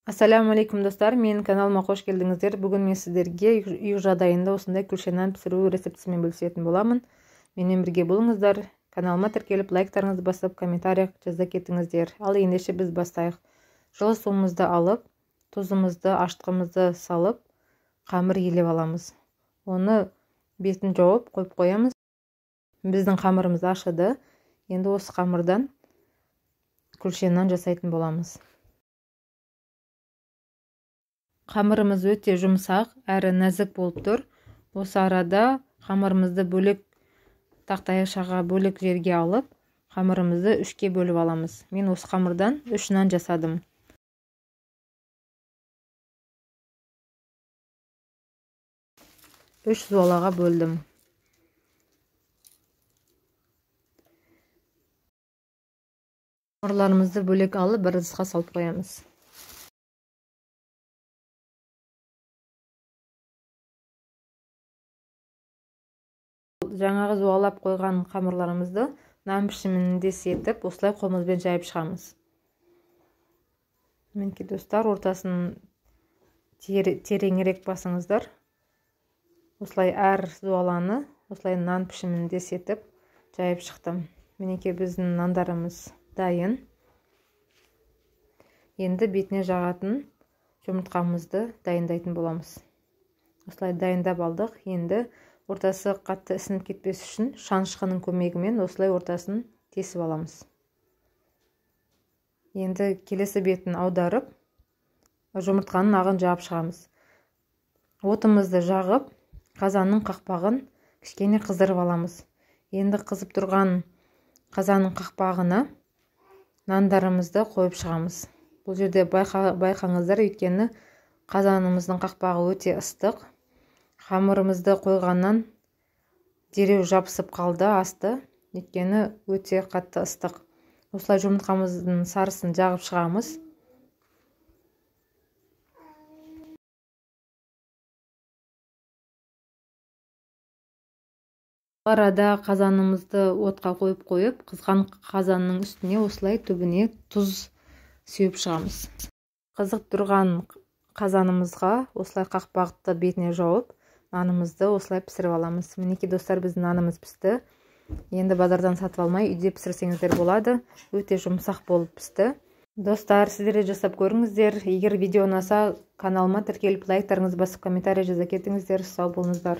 Ассаламу алейкум достар, менің каналыма қош келдіңіздер. Бүгін мен сіздерге үй жағдайында осындай күлше нан пісіру рецептісімен бөлісетін боламын. Менімен бірге болыңыздар. Каналыма тіркеліп, лайктарыңызды басып, комментария жаза кетіңіздер. Ал ендеше біз бастайық. Жылы суымызды алып, тұзымызды, аштығымызды салып, қамыр елеп аламыз. Оны бетін жауып қойып қоямыз. Біздің қамырымыз ашыды. Енді осы қамырдан күлше нан жасайтын боламыз. Қамырымыз өте жұмсақ әрі нәзік болып тұр. Осы арада қамырымызды бөлек тақтайшаға бөлек жерге алып, қамырымызды 3-ке бөліп аламыз. Мен осы қамырдан 3 нан жасадым. Үш зуалаға бөлдім. Қамырларымызды бөлек алып, бір ыдысқа салып қоямыз. Жаңағы зуалап қойған қамырларымызды нан пішімінде сетіп, осылай қолымызбен жайып шығамыз. Мінекей достар, ортасын тереңірек басыңыздар. Осылай әр зуаланы осылай нан пішімінде сетіп жайып шықтым. Мінекей біздің нандарымыз дайын. Енді бетіне жағатын жұмыртқамызды дайындайтын боламыз. Осылай дайындап алдық. Енді ортасы қатты ісініп кетпес үшін шанышқының көмегімен осылай ортасын тесіп аламыз. Енді келесі бетін аударып, жұмыртқаның ағын жағып шығамыз. Отымызды жағып, қазанның қақпағын кішкене қыздырып аламыз. Енді қызып тұрған қазанның қақпағына нандарымызды қойып шығамыз. Бұл жерде байқаңыздар, өйткені қазанымыздың қақпағы өте ыстық. Қамырымызды қойғаннан дереу жабысып қалды асты, өйткені өте қатты ыстық. Осылай жұмыртқамыздың сарысын жағып шығамыз. Арада қазанымызды отқа қойып, қызған қазанның үстіне осылай түбіне тұз сеуіп шығамыз. Қызып тұрған қазанымызға осылай қақпақты бетіне жауып, нанымызды осылай пісіріп аламыз. Мінекей достар, біздің нанымыз пісті. Енді базардан сатып алмай, үйде пісірсеңіздер болады. Өте жұмсақ болып пісті. Достар, сіздер де жасап көріңіздер. Егер видео ұнаса, каналыма тіркеліп, лайктарыңызды басып, комментария жаза кетіңіздер. Сау болыңыздар.